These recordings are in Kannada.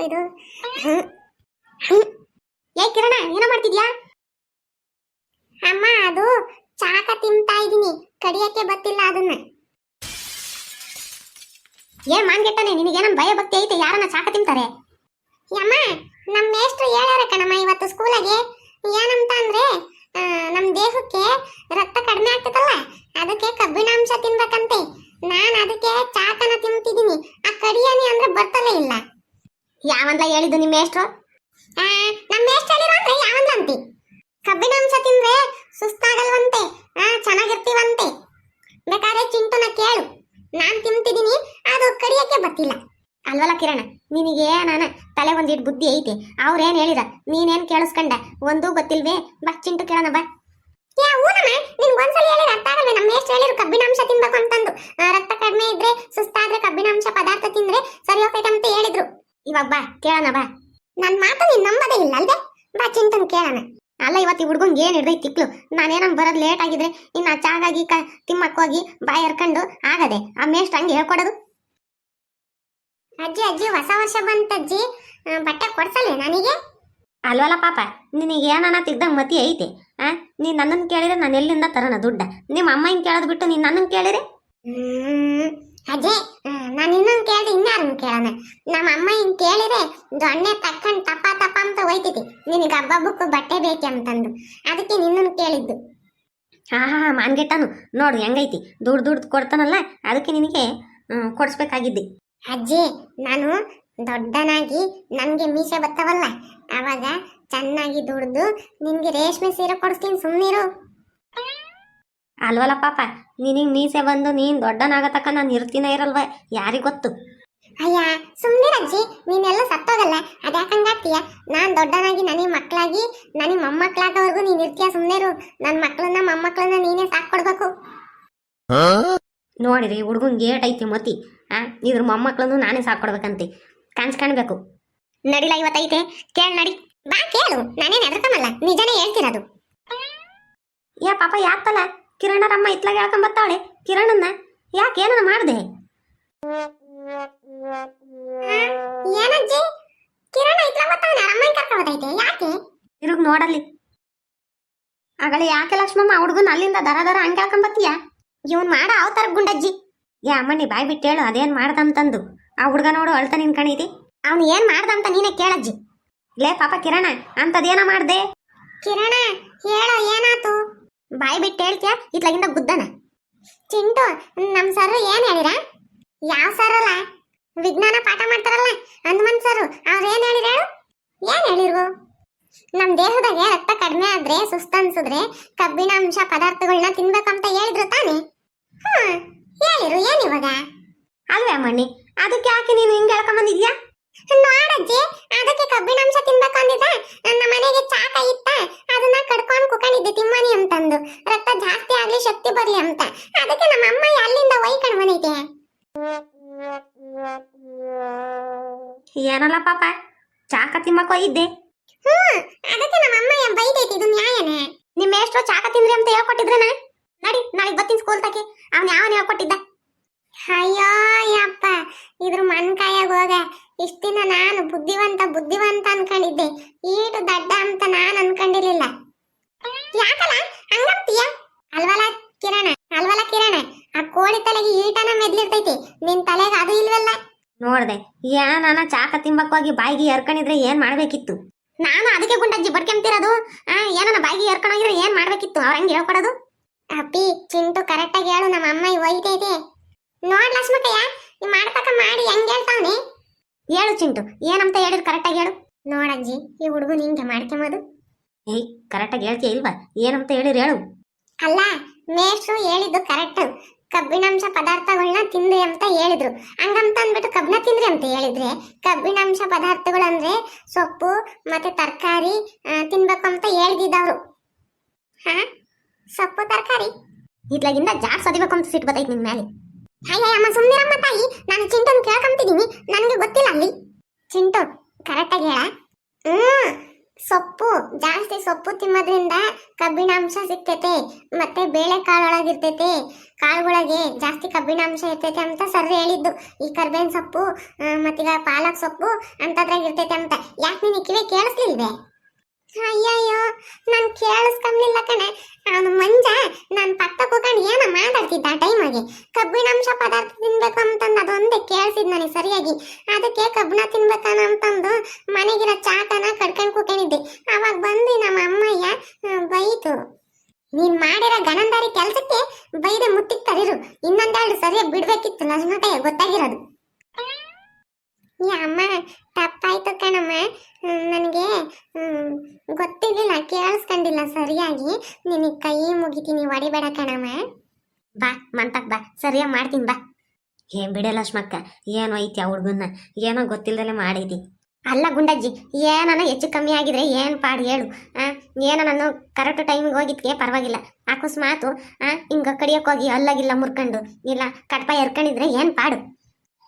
ಇದು. ಏ ಕಿರಣ, ಏನೋ ಮಾಡ್ತಿದ್ಯಾ? ಅಮ್ಮ, ಅದು ಚಾಕ ತಿಂತಾ ಇದೀನಿ, ಕಡಿಯಕ್ಕೆ ಗೊತ್ತಿಲ್ಲ ಅದನ್ನ. ಏನ್ ಮಾನ್ಗೆಟ್ಟನೆ, ನಿನಗೇನನ್ ಭಯ ಭಕ್ತಿ ಐತೆ? ಯಾರನ್ನ ಚಾಕ ತಿಂತಾರೆ? ಅಮ್ಮ, ನಮ್ಮ ಮೇಷ್ಟ್ರು ಹೇಳ್ಯಾರ ಕಣಮ್ಮ ಇವತ್ತು ಸ್ಕೂಲಾಗೆ. ಏನಂತ ಅಂದ್ರೆ ನಮ್ಮ ದೇಹಕ್ಕೆ ರಕ್ತ ಕಡಿಮೆ ಆಗ್ತದಲ್ಲ, ಅದಕ್ಕೆ ಕಬ್ಬಿಣಾಂಶ ತಿನ್ಬೇಕಂತೆ. ನಾನು ಅದಕ್ಕೆ ಚಾಕನ ತಿಂತಿದ್ದೀನಿ. ಆ ಕಡಿಯಾನಿ ಅಂದ್ರೆ ಬರ್ತಲೇ ಇಲ್ಲ. ಯಾವಂದ್ಲ ಹೇಳಿದ್ದು ನಿಮ್ಮ ಮೇಷ್ಟ್ರು? ನಮ್ಮ ಮೇಷ್ಟ್ರು ಹೇಳಿರೋ ಅಂದ್ರೆ ಯಾವಂದ್ಲ ಅಂತಿ? ಕಬ್ಬಿಣಾಂಶ ತಿಂದ್ರೆ ಸುಸ್ತಾಗಲ್ವಂತೆ, ಚೆನ್ನಾಗಿರ್ತೀವಂತೆ. ಬೇಕಾದ್ರೆ ಚಿಂಟುನ ಕೇಳು, ನಾನು ತಿಂತಿದ್ದೀನಿ, ಅದು ಕಡಿಯಕ್ಕೆ ಬರ್ತಿಲ್ಲ. ಅಲ್ವಲ್ಲ ಕಿರಣ, ನಿನಗೆ ನಾನು ತಲೆ ಒಂದಿಟ್ಟು ಬುದ್ಧಿ ಐತೆ. ಅವ್ರೇನ್ ಹೇಳಿರ, ನೀನೇನ್ ಕೇಳಿಸ್ಕೊಂಡ? ಒಂದೂ ಗೊತ್ತಿಲ್ವೇ? ಬಾ ಚಿಂಟು ಕೇಳೋಣ ಬಾ. ನಿನ್ಗೆ ಒಂದ್ಸಲ ಹೇಳಿರ ಅರ್ಥ ಆಗಲ್ವೇ? ನಮ್ಮ ಎಷ್ಟು ಹೇಳಿರು ಕಬ್ಬಿಣಾಂಶ ತಿನ್ಬೇಕು ಅಂತಂದು. ರಕ್ತ ಕಡಿಮೆ ಇದ್ರೆ, ಸುಸ್ತಾದ್ರೆ ಕಬ್ಬಿಣಾಂಶ ಪದಾರ್ಥ ತಿಂದ್ರೆ ಸರಿ ಹೋಗ್ತೈತೆ ಅಂತ ಹೇಳಿದ್ರು. ಇವಾಗ ಬಾ ಕೇಳೋಣ ಬಾ. ನನ್ನ ಮಾತು ನೀನ್ ನಂಬದೇ ಇಲ್ಲ ಅಲ್ವೇ? ಬಾ ಚಿಂಟುನ್ ಕೇಳೋಣ. ಅಲ್ಲ, ಇವತ್ತು ಈ ಹುಡ್ಗಂಗೆ ಏನ್ ಹಿಡ್ದೈತಿ ತಿಕ್ಲು. ನಾನೇನೋ ಬರೋದು ಲೇಟ್ ಆಗಿದ್ರೆ ಇನ್ನು ಚಾಗಾಗಿ ತಿಮ್ಮಕ್ಕೋಗಿ ಬಾಯಿ ಹರ್ಕೊಂಡು ಆಗದೆ ಆ ಮೇಷ್ಟ್ ಹಂಗೆ ಹೇಳ್ಕೊಡೋದು. ಅಜ್ಜಿ ಅಜ್ಜಿ, ಹೊಸ ವರ್ಷ ಬಂತಜ್ಜಿ, ಬಟ್ಟೆ ಕೊಡ್ಸಲ್ಲ ನನಗೆ? ಅಲ್ವಲ್ಲ ಪಾಪ, ನಿನಗೆ ಏನನ್ನ ತಿಗ್ದಂಗೆ ಮತಿ ಐತೆ. ನೀನು ನನ್ನನ್ನು ಕೇಳಿದ್ರೆ ನಾನು ಎಲ್ಲಿಂದ ತರೋಣ ದುಡ್ಡ? ನಿಮ್ಮ ಅಮ್ಮ ಹಿಂಗೆ ಕೇಳೋದು ಬಿಟ್ಟು ನೀನು ನನ್ನನ್ನು ಕೇಳಿದ್ರೆ? ಅಜ್ಜಿ, ನಾನು ಇನ್ನೊಂದು ಕೇಳಿದ್ರೆ ಇನ್ಯಾರನ್ನು ಕೇಳೋಣ? ನಮ್ಮ ಅಮ್ಮ ಹಿಂಗೆ ಕೇಳಿದ್ರೆ ದೊಣ್ಣೆ ತಕ್ಕಂಡು ತಪ್ಪ ತಪ್ಪ ಅಂತ ಹೋಯ್ತೈತಿ. ನಿನಗೆ ಹಬ್ಬಕ್ಕೂ ಬಟ್ಟೆ ಬೇಕೆ ಅಂತಂದು, ಅದಕ್ಕೆ ನಿನ್ನನ್ನು ಕೇಳಿದ್ದು. ಹಾ ಮಾನ್ಗೆಟ್ಟನು ನೋಡು ಹೆಂಗೈತಿ, ದುಡ್ಡು ಕೊಡ್ತಾನಲ್ಲ, ಅದಕ್ಕೆ ನಿನಗೆ ಕೊಡಿಸ್ಬೇಕಾಗಿದ್ದೆ. ಅಜ್ಜಿ, ನಾನು ದೊಡ್ಡನಾಗಿ ನನಗೆ ಮೀಸೆ ಬರ್ತವಲ್ಲ, ಅವಾಗ ಚೆನ್ನಾಗಿ ದುಡ್ದು ನಿನ್ಗೆ ರೇಷ್ಮೆ ಸೀರೆ ಕೊಡಿಸ್ತೀನಿ, ಸುಮ್ಮನಿರು. ಅಲ್ವಲ್ಲ ಪಾಪ, ನಿನಗೆ ಮೀಸೆ ಬಂದು ನೀನು ದೊಡ್ಡನಾಗತಕ್ಕ ನಾನು ಇರ್ತೀನ ಇರಲ್ವ, ಯಾರಿಗೆ ಗೊತ್ತು? ಅಯ್ಯ ಸುಮ್ಮನಿರಜ್ಜಿ, ನೀನೆಲ್ಲ ಸತ್ತೋಗಲ್ಲ, ಅದ್ಯಾಕಂಗಾಗ್ತೀಯ? ನಾನು ದೊಡ್ಡನಾಗಿ ನನಗೆ ಮಕ್ಕಳಾಗಿ ನನಗೆ ಮೊಮ್ಮಕ್ಕಳಾಗೋವರೆಗೂ ನೀನು ಇರ್ತೀಯ, ಸುಮ್ಮನಿರು. ನನ್ನ ಮಕ್ಕಳನ್ನ ಮೊಮ್ಮಕ್ಕಳನ್ನ ನೀನೇ ಸಾಕ್ಕೊಡ್ಬೇಕು. ನೋಡಿರಿ ಹುಡುಗಂಗೆ ಏಟ್ ಐತಿ ಮತಿ. ಇದ್ರ ಮೊಮ್ಮಕ್ಕಳನ್ನು ನಾನೇ ಸಾಕ್ಕೊಡ್ಬೇಕಂತೆ ಕಾಣಿಸ್ಕಾಣ್ಬೇಕು. ನಡಿಲ ಇವತ್ತೈತೆ, ಕೇಳಿ ನಡಿ. ಬಾ ಕೇಳು, ನಾನೇನು ಎದ್ರಕಮಲ್ಲ, ನಿಜನೇ ಹೇಳ್ತಿರೋದು. ಯಾ ಪಾಪ ಯಾಕಲ್ಲ, ಕಿರಣರಮ್ಮ ಇತ್ಲಾಗ ಹೇಳ್ಕೊಂಬತ್ತಾವಳೆ. ಕಿರಣನ್ನ ಯಾಕೆ ಏನನ್ನ ಮಾಡಿದೆ? ಏನಜ್ಜಿ, ಕಿರಣ ಇತ್ಲಾಗ ಬರ್ತಾವನೆ, ಅಮ್ಮ ಕರ್ಕೊಂಬತ್ತೈತೆ, ಯಾಕೆ? ತಿರುಗ್ ನೋಡಲ್ಲಿ. ಆಗಲೇ ಯಾಕೆ ಲಕ್ಷ್ಮಮ್ಮ ಹುಡುಗನ ಅಲ್ಲಿಂದ ದರ ಹಂಗೆ ಹೇಳ್ಕೊಂಬತ್ತೀಯ? ಇವನ್ ಮಾಡ ಅವತಾರ ಗುಂಡಜ್ಜಿ. ಯಾ ಅಮ್ಮಣ್ಣಿ ಬಾಯ್ ಬಿಟ್ಟು ಹೇಳು, ಅದೇನ್ ಮಾಡ್ದಂತಂದು. ಆ ಹುಡುಗ ನೋಡು ಅಳ್ತಾ ನಿನ್ಕಣೈತಿ. ಅವನು ಏನ್ ಮಾಡ್ದಂತ ನೀನೇ ಕೇಳಜ್ಜಿ. ಲೇ ಪಾಪ ಕಿರಣ, ಅಂತದೇನ ಮಾಡ್ದೆ? ಕಿರಣ ಹೇಳೋ, ಏನಾತು? ಬಾಯ್ ಬಿಟ್ಟು ಹೇಳ್ತೀಯ, ಇತ್ಲಾಗಿಂದ ಗುದ್ದನ. ಚಿಂಟು, ನಮ್ ಸರ್ ಏನ್ ಹೇಳಿರ? ಯಾವ ಸರ್ ಅಲ್ಲ, ವಿಜ್ಞಾನ ಪಾಠ ಮಾಡ್ತಾರಲ್ಲ ಹನುಮಂತ್ ಸರ್, ಅವ್ರು ಏನ್ ಹೇಳಿರ? ಏನ್ ಹೇಳಿರು? ನಮ್ ದೇಹದಾಗೆ ರಕ್ತ ಕಡಿಮೆ ಆದ್ರೆ, ಸುಸ್ತನ್ಸಿದ್ರೆ ಕಬ್ಬಿಣಾಂಶ ಪದಾರ್ಥಗಳನ್ನ ತಿನ್ಬೇಕಂತ ಹೇಳಿದ್ರು ತಾನೆ? ಹೇಳಿರು. ಏನಿವಾಗ? ಅಲ್ವೇ ಅಮ್ಮಣ್ಣಿ, ಅದಕ್ಕೆ ಯಾಕೆ ನೀನು ಹಿಂಗೆ ಹೇಳ್ಕೊಂಬಂದಿದ್ಯಾ? ನೋಡಜ್ಜಿ, ಅದಕ್ಕೆ ಕಬ್ಬಿಣಾಂಶ ತಿನ್ಬೇಕು ಅಂದಿದ್ದ. ನನ್ನ ಮನೆಗೆ ಚಾಕ ಇತ್ತ, ಅದನ್ನ ಕಡ್ಕೊಂಡು ಕುಕೊಂಡಿದ್ದೆ ತಿಮ್ಮನಿ ಅಂತಂದು, ರಕ್ತ ಜಾಸ್ತಿ ಆಗ್ಲಿ ಶಕ್ತಿ ಬರ್ಲಿ ಅಂತ. ಅದಕ್ಕೆ ನಮ್ಮ ಅಮ್ಮ ಅಲ್ಲಿಂದ ಒಯ್ಕೊಂಡು ಬಂದೈತೆ. ಏನಲ್ಲ ಪಾಪ, ಚಾಕ ತಿಮ್ಮಕ್ ಹೋಗಿದ್ದೆ. ಅದಕ್ಕೆ ನಮ್ಮ ಅಮ್ಮ ಬೈದೈತಿ. ಇದು ನ್ಯಾಯನೇ? ನಿಮ್ಮ ಎಷ್ಟೋ ಚಾಕ ತಿಂದ್ರಿ ಅಂತ ಹೇಳ್ಕೊಟ್ಟಿದ್ರೇನ? ನಡಿ, ನಾಳೆ ಬತ್ತೀನಿ ಸ್ಕೂಲ್ ತಕ್ಕೆ. ಅವನ್ ಯಾವನ್ ಹೇಳ್ಕೊಟ್ಟಿದ್ದ? ಅಯ್ಯೋ ಯಪ್ಪ, ಇದ್ರ ಮನ್ಕಾಯಾಗ ಹೋಗ. ಇಷ್ಟ ದಿನ ನಾನು ಬುದ್ಧಿವಂತ ಅನ್ಕೊಂಡಿದ್ದೆ, ಈಟು ದಡ್ಡ ಅಂತ ನಾನು ಅನ್ಕೊಂಡಿರ್ಲಿಲ್ಲ. ಯಾಕಲ್ಲ ಹಂಗಂತೀಯ? ಅಲ್ವಲ್ಲ ಕಿರಣ, ಆ ಕೋಳಿ ತಲೆಗೆ ಈಟನ ಮೆದ್ಲಿರ್ತೈತಿ, ನಿನ್ ತಲೆಗೆ ಅದು ಇಲ್ವಲ್ಲ? ನೋಡ್ದೆ, ಏನಾನ ಚಾಕ ತಿಂಬಕ್ ಹೋಗಿ ಬಾಯಿಗೆ ಎರ್ಕೊಂಡಿದ್ರೆ ಏನ್ ಮಾಡ್ಬೇಕಿತ್ತು? ನಾನು ಅದಕ್ಕೆ ಗುಂಡಜ್ಜಿ ಬಡ್ಕೆಂತಿರೋದು. ಏನನ ಬಾಯಿಗೆ ಎರ್ಕೊಂಡೋಗಿದ್ರೆ ಏನ್ ಮಾಡ್ಬೇಕಿತ್ತು? ಅವ್ರ ಹಂಗೆ ಹೇಳ್ಕೊಡೋದು. ಅಪ್ಪಿ, ಚಿಂಟು ಕರೆಕ್ಟಾಗಿ ಹೇಳು, ನಮ್ಮ ಅಮ್ಮ ಒಯ್ತೈತೆ. ನೋಡ್ ಲಕ್ಷ್ಮಕ್ಕಯ್ಯ, ಈ ಮಾಡ್ತಕ್ಕ ಮಾಡಿ ಹೆಂಗ್ ಹೇಳ್ತಾವನೆ? ಹೇಳು ಚಿಂಟು, ಏನಂತ ಹೇಳಿದ್ರು ಕರೆಕ್ಟಾಗಿ ಹೇಳು. ನೋಡಜ್ಜಿ, ಈ ಹುಡುಗು ನಿಂಗೆ ಮಾಡ್ಕೊಂಬದು. ಏಯ್, ಕರೆಕ್ಟಾಗಿ ಹೇಳ್ತೀಯ ಇಲ್ವಾ? ಏನಂತ ಹೇಳಿರು ಹೇಳು. ಅಲ್ಲ, ಮೇಷ್ಟ್ರು ಹೇಳಿದ್ದು ಕರೆಕ್ಟ್. ಕಬ್ಬಿಣಾಂಶ ಪದಾರ್ಥಗಳನ್ನ ತಿಂದ್ರಿ ಅಂತ ಹೇಳಿದ್ರು. ಹಂಗಂತ ಅಂದ್ಬಿಟ್ಟು ಕಬ್ಬಿಣ ತಿಂದ್ರಿ ಅಂತ ಹೇಳಿದ್ರೆ, ಕಬ್ಬಿಣಾಂಶ ಪದಾರ್ಥಗಳು ಅಂದ್ರೆ ಸೊಪ್ಪು ಮತ್ತೆ ತರಕಾರಿ ತಿನ್ಬೇಕು ಅಂತ ಹೇಳ್ದಿದ್ದವ್ರು. ಸೊಪ್ಪು ತರಕಾರಿ ಇದ್ಲಾಗಿಂದ ಜಾಸ್ತಿ ಸದಿಬೇಕು ಅಂತ ಸಿಟ್ಟು ಬತ್ತೈತಿ ನಿನ್ ಮೇಲೆ. ಅಯ್ಯ ಅಮ್ಮ ಸುಮ್ಮನಿರಮ್ಮ ತಾಯಿ, ನಾನು ಚಿಂಟನ್ ಕೇಳ್ಕೊಂತಿದ್ದೀನಿ, ನನಗೆ ಗೊತ್ತಿಲ್ಲ ಅಲ್ಲಿ. ಚಿಂಟು ಕರೆಕ್ಟಾಗಿ ಹೇಳ. ಸೊಪ್ಪು ಜಾಸ್ತಿ ಸೊಪ್ಪು ತಿನ್ನೋದ್ರಿಂದ ಕಬ್ಬಿಣಾಂಶ ಸಿಗ್ತೈತೆ, ಮತ್ತೆ ಬೇಳೆಕಾಳೊಳಗಿರ್ತೈತೆ, ಕಾಳುಗಳಿಗೆ ಜಾಸ್ತಿ ಕಬ್ಬಿಣಾಂಶ ಇರ್ತೈತೆ ಅಂತ ಸರ್ ಹೇಳಿದ್ದು. ಈ ಕರ್ಬೇವಿನ ಸೊಪ್ಪು ಮತ್ತೀಗ ಪಾಲಕ್ ಸೊಪ್ಪು ಅಂತದ್ರಾಗ ಇರ್ತೈತೆ ಅಂತ. ಯಾಕೆ ನೀನು ಕಿವಿ ಕೇಳಿಸ್ಲಿಲ್ವೇ? ಅಯ್ಯಯ್ಯೋ, ನಾನು ಕೇಳಿಸ್ಕೊಂಡ್ಲಿಲ್ಲ ಕಣೆ. ಅವನು ಮಂಜ ನಾನು ಪಕ್ಕ ಕೂತ್ಕೊಂಡು ಏನೋ ಮಾತಾಡ್ತಿದ್ದ ಆ ಟೈಮಾಗೆ. ಕಬ್ಬಿಣಾಂಶ ಪದಾರ್ಥ ತಿನ್ಬೇಕು ಅಂತಂದು ಅದೊಂದೇ ಕೇಳಿಸಿದ್ ನನಗೆ ಸರಿಯಾಗಿ. ಅದಕ್ಕೆ ಕಬ್ಬಿಣ ತಿನ್ಬೇಕನ ಅಂತಂದು ಮನೆಗಿರೋ ಚಾಕನ ಕಡ್ಕೊಂಡು ಕೂತ್ಕೊಂಡಿದ್ದೆ. ಅವಾಗ ಬಂದು ನಮ್ಮ ಅಮ್ಮಯ್ಯ ಬೈತು. ನೀನ್ ಮಾಡಿರೋ ಗಣಂದಾರಿ ಕೆಲ್ಸಕ್ಕೆ ಬೈದೆ ಮುತ್ತಿಗೆ ತರಿರು, ಇನ್ನೊಂದೆರಡು ಸರಿಯಾಗಿ ಬಿಡ್ಬೇಕಿತ್ತು ಲಕ್ಷ್ಮಟಯ್ಯ ಗೊತ್ತಾಗಿರೋದು. ಈ ಅಮ್ಮ ತಪ್ಪಾಯ್ತು ಕಣಮ್ಮ, ನನಗೆ ಗೊತ್ತಿರಲಿಲ್ಲ, ಕೇಳಿಸ್ಕೊಂಡಿಲ್ಲ ಸರಿಯಾಗಿ. ನಿನಗೆ ಕೈ ಮುಗಿತೀನಿ, ಹೊಡಿಬೇಡ ಕಣಮ್ಮ. ಬಾ ಮಂತಕ್ ಬಾ, ಸರಿಯಾಗಿ ಮಾಡ್ತೀನಿ ಬಾ. ಏನ್ ಬಿಡೆ ಲಕ್ಷ್ಮಕ್ಕ, ಏನೋ ಐತಿ ಆ ಹುಡ್ಗನ್ನ, ಏನೋ ಗೊತ್ತಿಲ್ಲದಲ್ಲೇ ಮಾಡೈತಿ. ಅಲ್ಲ ಗುಂಡಜ್ಜಿ, ಏನಾನ ಹೆಚ್ಚು ಕಮ್ಮಿ ಆಗಿದ್ರೆ ಏನು ಪಾಡು ಹೇಳು. ಏನೋ ನಾನು ಕರೆಕ್ಟ್ ಟೈಮಿಗೆ ಹೋಗಿದ್ಕೆ ಪರವಾಗಿಲ್ಲ. ಅಕಸ್ಮಾತು ಹಿಂಗೆ ಕಡಿಯೋಕೆ ಹೋಗಿ ಅಲ್ಲಾಗಿಲ್ಲ ಮುರ್ಕೊಂಡು ಇಲ್ಲ ಕಟ್ಪ ಎರ್ಕೊಂಡಿದ್ರೆ ಏನು ಪಾಡು.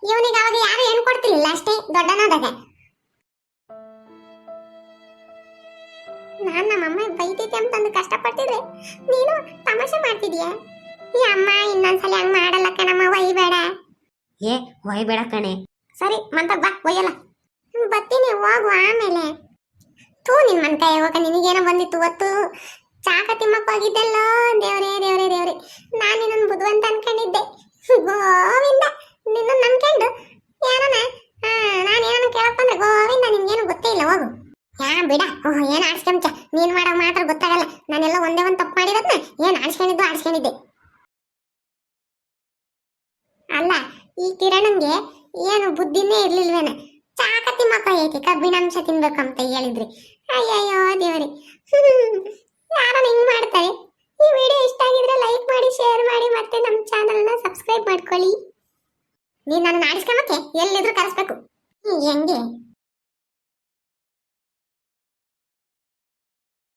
ಇವನಿಗೆ ಅವಾಗ ಯಾರು ಏನು ಕೊಡ್ತಿರ್ಲಿಲ್ಲ ಅಷ್ಟೇ ದೊಡ್ಡನಾದಾಗ. ನಾನು ನಮ್ಮಮ್ಮ ಬೈತೈತೆ ಅಂತಂದು ಕಷ್ಟಪಡ್ತಿದ್ರೆ ನೀನು ತಮಾಷೆ ಮಾಡ್ತಿದ್ಯಾ? ಈ ಅಮ್ಮ ಇನ್ನೊಂದ್ಸಲ ಹಂಗೆ ಮಾಡಲ್ಲ ಕಣಮ್ಮ, ಒಯ್ಬೇಡ. ಒಯ್ಬೇಡ ಕಣೆ. ಸರಿ ಮಂತಕ್ ಬಾ, ಒಯ್ಯಲ್ಲ. ಬತ್ತೀನಿ, ಹೋಗು ಆಮೇಲೆ. ತೂ ನಿನ್ ಮನ್ ಕೈ ಹೋಗ, ನಿನಗೇನೋ ಬಂದಿತ್ತು ಹೊತ್ತು. ಚಾಕ ತಿಮ್ಮಕ್ ಹೋಗಿದ್ದೆಲ್ಲೋ. ದೇವ್ರೇ ದೇವ್ರೇ ದೇವ್ರೇ, ನಾನು ನಿನ್ನನ್ನು ಬುದ್ಧಿವಂತ ಅನ್ಕೊಂಡಿದ್ದೆ. ಗೋವಿಂದ, ನಿನ್ನ ನನ್ಕೊಂಡು ಏನನ ನಾನೇನೋ ಕೇಳಪ್ಪ ಅಂದ್ರೆ ಗೋವಿಂದ ನಿನ್ಗೇನು ಗೊತ್ತೇ ಇಲ್ಲ, ಹೋಗು. ಬಿಡ, ಏನು ಆಡ್ಸ್ಕೊಂಚ, ನೀನ್ ಮಾಡೋ ಮಾತ್ರ ಗೊತ್ತಾಗಲ್ಲ. ನಾನೆಲ್ಲ ಒಂದೇ ಒಂದು ತಪ್ಪು ಮಾಡಿರೋದ್ನ ಏನು ಆಡ್ಸ್ಕೊಂಡಿದ್ದೆ. ಅಲ್ಲ, ಈ ಕಿರಣನ್ಗೆ ಏನು ಬುದ್ಧಿನೇ ಇರ್ಲಿಲ್ವೇನ? ಚಾಕ ತಿಮ್ಮಕ್ಕ ಐತಿ, ಕಬ್ಬಿಣಾಂಶ ತಿನ್ಬೇಕಂತ ಹೇಳಿದ್ರಿ. ಅಯ್ಯಯ್ಯೋ ದೇವರೇ, ಯಾರು ಹಿಂಗ್ ಮಾಡ್ತಾರೆ? ಈ ವಿಡಿಯೋ ಇಷ್ಟ ಆಗಿದ್ರೆ ಲೈಕ್ ಮಾಡಿ, ಶೇರ್ ಮಾಡಿ, ಮತ್ತೆ ನಮ್ಮ ಚಾನಲ್ನ ಸಬ್ಸ್ಕ್ರೈಬ್ ಮಾಡ್ಕೊಳ್ಳಿ. ನೀನು ನನ್ನ ಆಡಿಸ್ಕೊಂಬಕ್ಕೆ ಎಲ್ಲಿದ್ರು ಕರೆಸ್ಬೇಕು. ಹೆಂಗೆ?